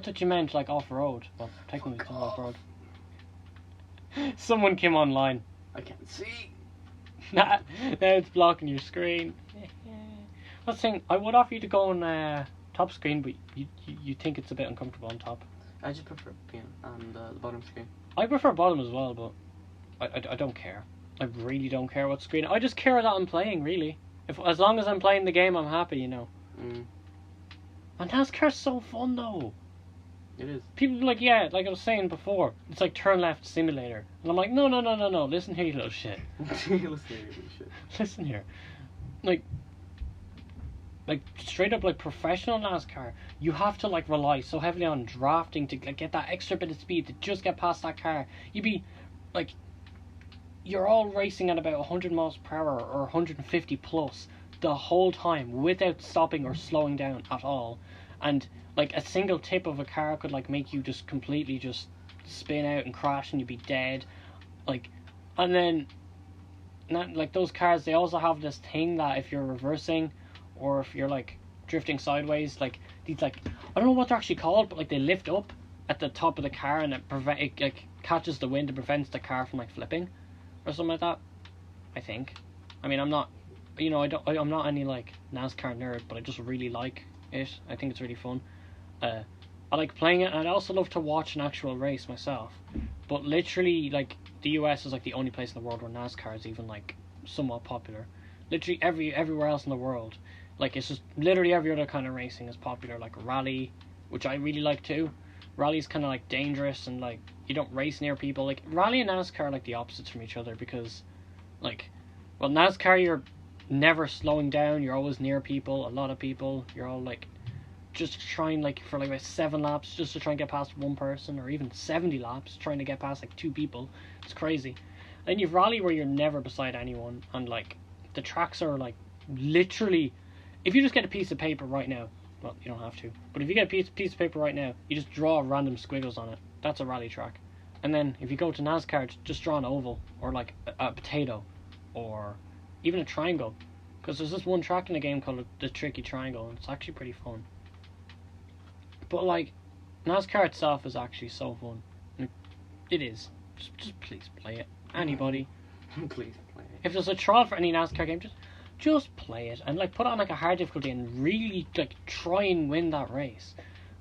I thought you meant like off-road. Well, technically it's not off-road. Someone came online. I can't see. Nah, now it's blocking your screen. I was saying, I would offer you to go on top screen, but you think it's a bit uncomfortable on top. I just prefer being on the bottom screen. I prefer bottom as well, but I don't care. I really don't care what screen. I just care that I'm playing, really. As long as I'm playing the game, I'm happy, you know. And NASCAR's so fun, though. It is. People be like, yeah, like I was saying before, it's like turn left simulator. And I'm like, no. Listen here, you little shit. Listen here. Like straight up like professional NASCAR, you have to like rely so heavily on drafting to get that extra bit of speed to just get past that car. You'd be like, you're all racing at about 100 miles per hour or 150 plus the whole time without stopping or slowing down at all. And like a single tip of a car could like make you just completely just spin out and crash and you'd be dead. Like, and then not like those cars, they also have this thing that if you're reversing or if you're like drifting sideways, like these like, I don't know what they're actually called, but like they lift up at the top of the car and it like catches the wind and prevents the car from like flipping or something like that. I think. I mean, I'm not, you know, I'm not any like NASCAR nerd, but I just really like it. I think it's really fun. I like playing it, and I also love to watch an actual race myself. But literally, like, the US is like the only place in the world where NASCAR is even like somewhat popular. Literally everywhere else in the world, like, it's just literally every other kind of racing is popular. Like rally, which I really like too. Rally's kind of like dangerous and like you don't race near people. Like rally and NASCAR are like the opposites from each other because, like, well, NASCAR you're never slowing down. You're always near people. A lot of people. You're all like just trying like for like about 7 laps just to try and get past one person, or even 70 laps trying to get past like 2 people. It's crazy. And you've rally where you're never beside anyone, and like the tracks are like literally, if you just get a piece of paper right now, well, you don't have to, but if you get a piece of paper right now, you just draw random squiggles on it. That's a rally track. And then if you go to NASCAR, just draw an oval or like a potato or even a triangle, because there's this one track in the game called the Tricky Triangle, and it's actually pretty fun. But like, NASCAR itself is actually so fun. It is. Just please play it. Anybody. Please play it. If there's a trial for any NASCAR game, just play it and like put it on like a hard difficulty and really like try and win that race.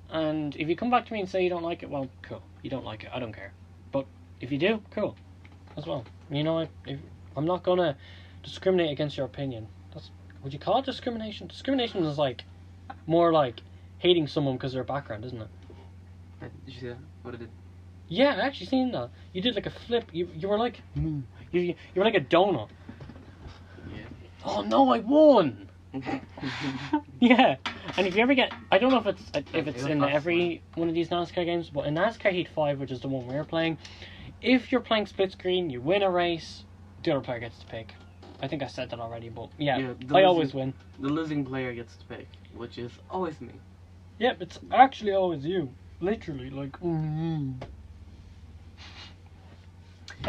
And if you come back to me and say you don't like it, well, cool. You don't like it. I don't care. But if you do, cool. As well. You know, I'm not gonna discriminate against your opinion. Would you call it discrimination? Discrimination is like more like hating someone because of their background, isn't it? Did you see that? What I did? Yeah, I actually seen that. You did like a flip. You were like you were like a donut. Yeah. Oh no, I won. Yeah, and if you ever get, I don't know if it's in every one of these NASCAR games, but in NASCAR Heat 5, which is the one we're playing, if you're playing split screen, you win a race, the other player gets to pick. I think I said that already, but yeah I always win. The losing player gets to pick, which is always me. Yep, it's actually always you. Literally, like. Well,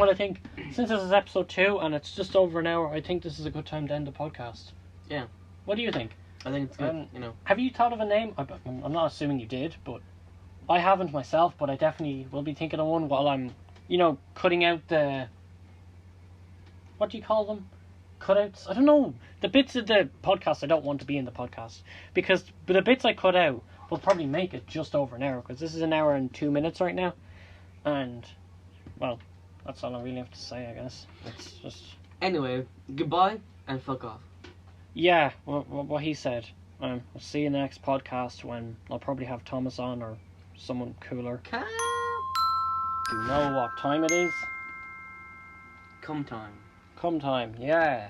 I think since this is episode 2 and it's just over an hour, I think this is a good time to end the podcast. Yeah. What do you think? I think it's good, you know. Have you thought of a name? I'm not assuming you did, but I haven't myself, but I definitely will be thinking of one while I'm, you know, cutting out the... What do you call them? Cutouts? I don't know. The bits of the podcast I don't want to be in the podcast. But the bits I cut out will probably make it just over an hour, because this is an hour and 2 minutes right now. And, well, that's all I really have to say, I guess. It's just... Anyway, goodbye and fuck off. Yeah, what he said. I'll see you in the next podcast when I'll probably have Thomas on or someone cooler. Do you know what time it is? Come time. Come time, yeah.